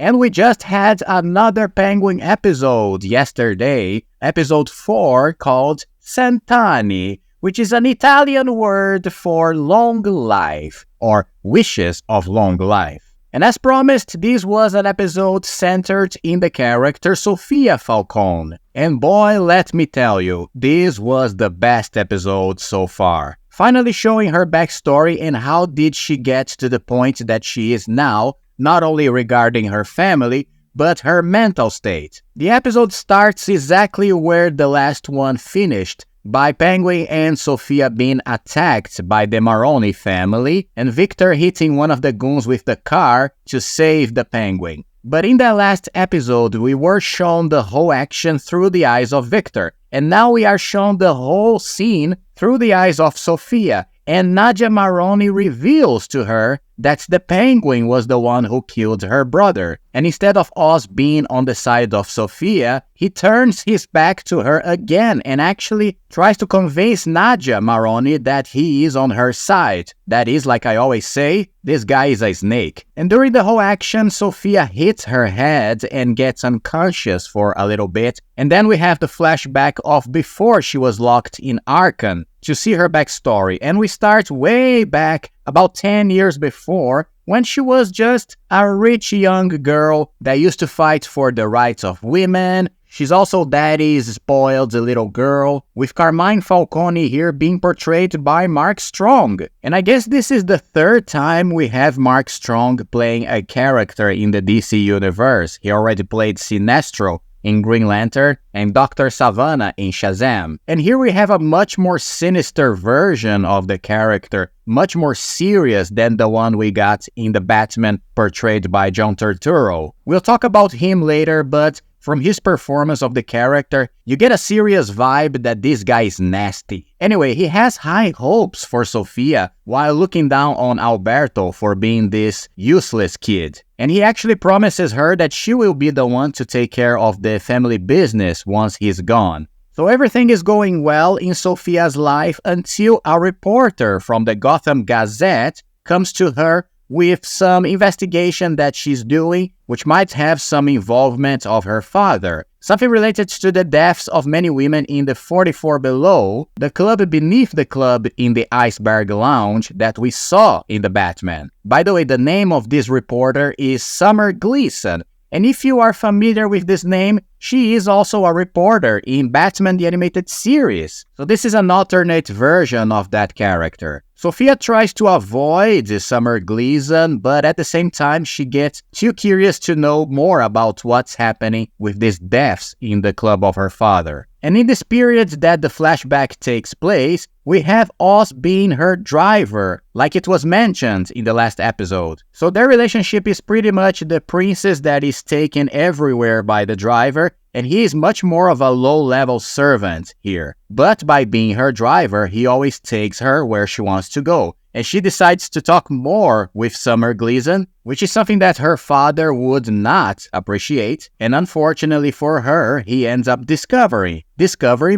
And we just had another Penguin episode yesterday, episode 4, called Cent'anni, which is an Italian word for long life, or wishes of long life. And as promised, this was an episode centered in the character Sofia Falcone. And boy, let me tell you, this was the best episode so far. Finally showing her backstory and how did she get to the point that she is now, not only regarding her family, but her mental state. The episode starts exactly where the last one finished, by Penguin and Sofia being attacked by the Maroni family, and Victor hitting one of the goons with the car to save the Penguin. But in that last episode, we were shown the whole action through the eyes of Victor, and now we are shown the whole scene through the eyes of Sofia, and Nadia Maroni reveals to her that the Penguin was the one who killed her brother. And instead of Oz being on the side of Sofia, he turns his back to her again and actually tries to convince Nadia Maroni that he is on her side. That is, like I always say, this guy is a snake. And during the whole action, Sofia hits her head and gets unconscious for a little bit. And then we have the flashback of before she was locked in Arkham to see her backstory. And we start way back, about 10 years before, when she was just a rich young girl that used to fight for the rights of women. She's also daddy's spoiled little girl, with Carmine Falcone here being portrayed by Mark Strong. And I guess this is the third time we have Mark Strong playing a character in the DC universe. He already played Sinestro in Green Lantern and Dr. Savannah in Shazam. And here we have a much more sinister version of the character, much more serious than the one we got in the Batman portrayed by John Turturro. We'll talk about him later, but from his performance of the character, you get a serious vibe that this guy is nasty. Anyway, he has high hopes for Sofia while looking down on Alberto for being this useless kid. And he actually promises her that she will be the one to take care of the family business once he's gone. So everything is going well in Sofia's life until a reporter from the Gotham Gazette comes to her with some investigation that she's doing, which might have some involvement of her father. Something related to the deaths of many women in the 44 Below, the club beneath the club in the Iceberg Lounge that we saw in the Batman. By the way, the name of this reporter is Summer Gleason. And if you are familiar with this name, she is also a reporter in Batman the Animated Series. So this is an alternate version of that character. Sofia tries to avoid Summer Gleason, but at the same time she gets too curious to know more about what's happening with these deaths in the club of her father. And in this period that the flashback takes place, we have Oz being her driver, like it was mentioned in the last episode. So their relationship is pretty much the princess that is taken everywhere by the driver, and he is much more of a low-level servant here. But by being her driver, he always takes her where she wants to go. And she decides to talk more with Summer Gleason, which is something that her father would not appreciate. And unfortunately for her, he ends up discovering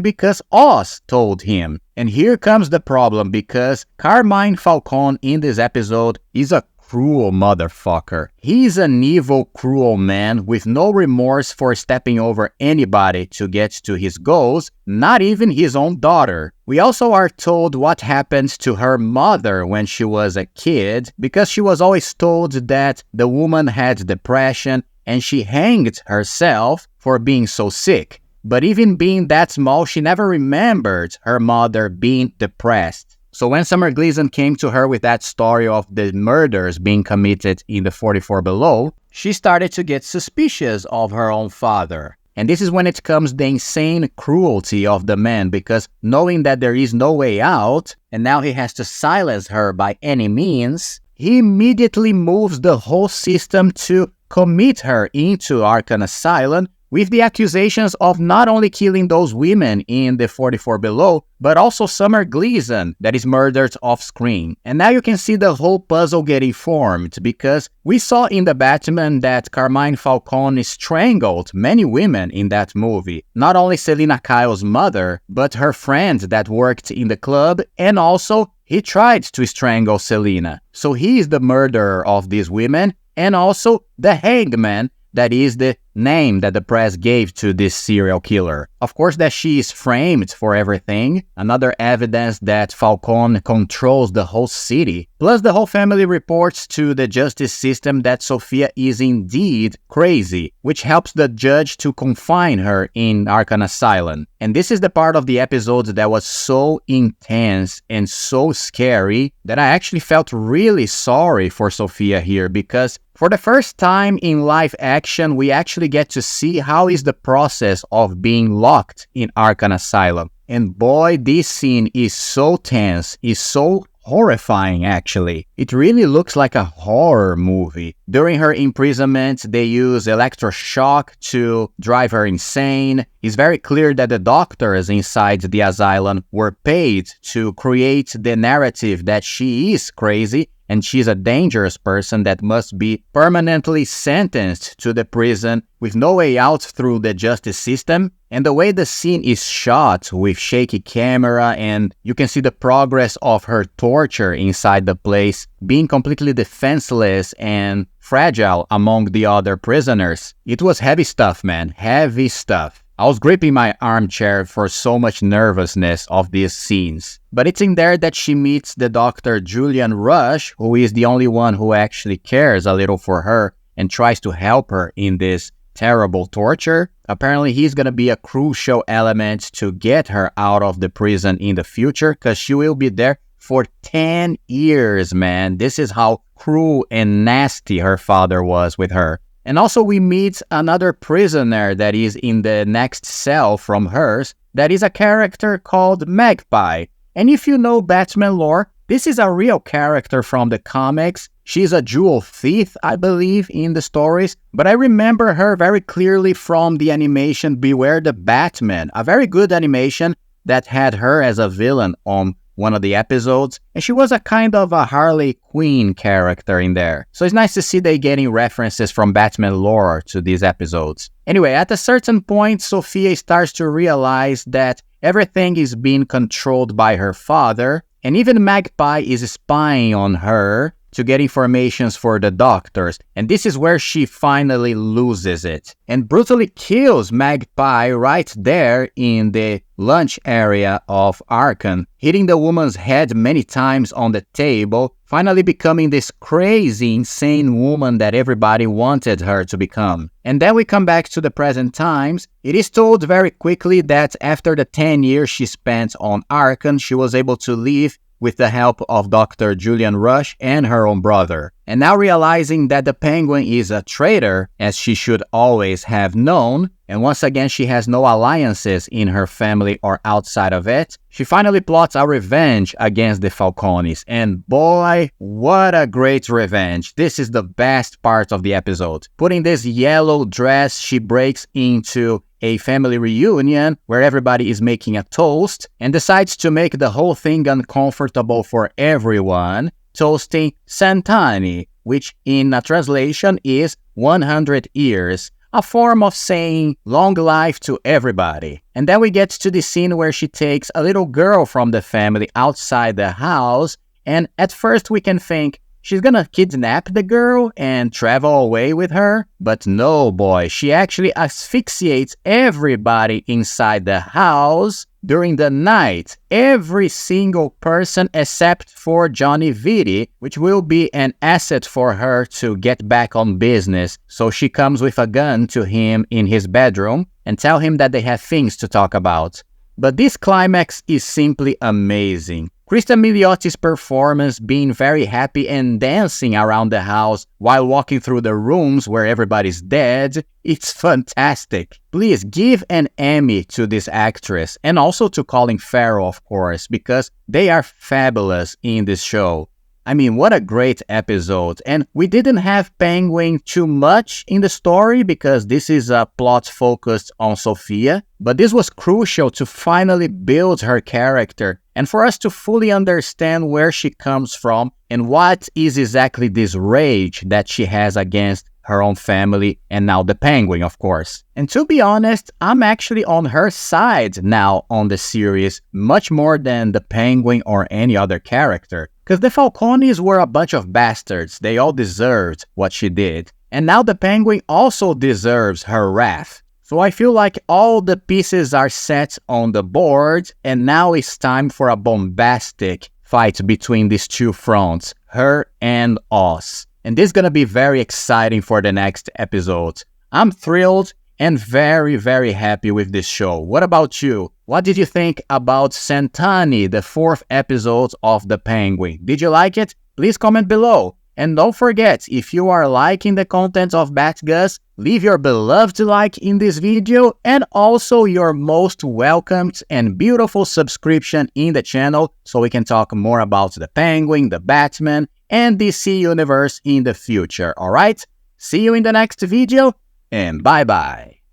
because Oz told him. And here comes the problem, because Carmine Falcone in this episode is a cruel motherfucker. He's an evil, cruel man with no remorse for stepping over anybody to get to his goals, not even his own daughter. We also are told what happened to her mother when she was a kid, because she was always told that the woman had depression and she hanged herself for being so sick. But even being that small, she never remembered her mother being depressed. So when Summer Gleason came to her with that story of the murders being committed in the 44 Below, she started to get suspicious of her own father. And this is when it comes the insane cruelty of the man, because knowing that there is no way out, and now he has to silence her by any means, he immediately moves the whole system to commit her into Arkham Asylum with the accusations of not only killing those women in the 44 Below, but also Summer Gleason that is murdered off-screen. And now you can see the whole puzzle getting formed, because we saw in the Batman that Carmine Falcone strangled many women in that movie. Not only Selina Kyle's mother, but her friend that worked in the club, and also he tried to strangle Selina. So he is the murderer of these women, and also the Hangman, that is the name that the press gave to this serial killer. Of course, that she is framed for everything, another evidence that Falcone controls the whole city. Plus, the whole family reports to the justice system that Sofia is indeed crazy, which helps the judge to confine her in Arkham Asylum. And this is the part of the episode that was so intense and so scary that I actually felt really sorry for Sofia here, because for the first time in live action, we actually get to see how is the process of being locked in Arkham Asylum. And boy, this scene is so tense, is so horrifying actually. It really looks like a horror movie. During her imprisonment, they use electroshock to drive her insane. It's very clear that the doctors inside the asylum were paid to create the narrative that she is crazy and she's a dangerous person that must be permanently sentenced to the prison with no way out through the justice system. And the way the scene is shot with shaky camera, and you can see the progress of her torture inside the place, being completely defenseless and fragile among the other prisoners. It was heavy stuff, man. Heavy stuff. I was gripping my armchair for so much nervousness of these scenes. But it's in there that she meets the Dr. Julian Rush, who is the only one who actually cares a little for her and tries to help her in this terrible torture. Apparently, he's gonna be a crucial element to get her out of the prison in the future, because she will be there for 10 years, man. This is how cruel and nasty her father was with her. And also we meet another prisoner that is in the next cell from hers, that is a character called Magpie. And if you know Batman lore, this is a real character from the comics. She's a jewel thief, I believe, in the stories, but I remember her very clearly from the animation Beware the Batman, a very good animation that had her as a villain on one of the episodes, and she was a kind of a Harley Quinn character in there. So it's nice to see they getting references from Batman lore to these episodes. Anyway, at a certain point, Sofia starts to realize that everything is being controlled by her father, and even Magpie is spying on her to get informations for the doctors, and this is where she finally loses it and brutally kills Magpie right there in the lunch area of Arkham, hitting the woman's head many times on the table, finally becoming this crazy, insane woman that everybody wanted her to become. And then we come back to the present times. It is told very quickly that after the 10 years she spent on Arkham, she was able to leave with the help of Dr. Julian Rush and her own brother. And now realizing that the Penguin is a traitor, as she should always have known, and once again she has no alliances in her family or outside of it, she finally plots a revenge against the Falcones. And boy, what a great revenge. This is the best part of the episode. Putting this yellow dress, she breaks into a family reunion where everybody is making a toast and decides to make the whole thing uncomfortable for everyone, toasting Santani, which in a translation is 100 years, a form of saying long life to everybody. And then we get to the scene where she takes a little girl from the family outside the house, and at first we can think she's gonna kidnap the girl and travel away with her. But no, boy, she actually asphyxiates everybody inside the house during the night. Every single person except for Johnny Vitti, which will be an asset for her to get back on business. So she comes with a gun to him in his bedroom and tell him that they have things to talk about. But this climax is simply amazing. Krista Miliotti's performance being very happy and dancing around the house while walking through the rooms where everybody's dead, it's fantastic. Please give an Emmy to this actress and also to Colin Farrell, of course, because they are fabulous in this show. I mean, what a great episode. And we didn't have Penguin too much in the story because this is a plot focused on Sofia, but this was crucial to finally build her character and for us to fully understand where she comes from and what is exactly this rage that she has against her own family and now the Penguin, of course. And to be honest, I'm actually on her side now on the series, much more than the Penguin or any other character. Because the Falcones were a bunch of bastards. They all deserved what she did. And now the Penguin also deserves her wrath. So I feel like all the pieces are set on the board, and now it's time for a bombastic fight between these two fronts, her and us. And this is gonna be very exciting for the next episode. I'm thrilled and very, very happy with this show. What about you? What did you think about Santani, the 4th episode of The Penguin? Did you like it? Please comment below. And don't forget, if you are liking the content of BATGUS, leave your beloved like in this video and also your most welcomed and beautiful subscription in the channel so we can talk more about the Penguin, the Batman, and DC Universe in the future, alright? See you in the next video, and bye-bye.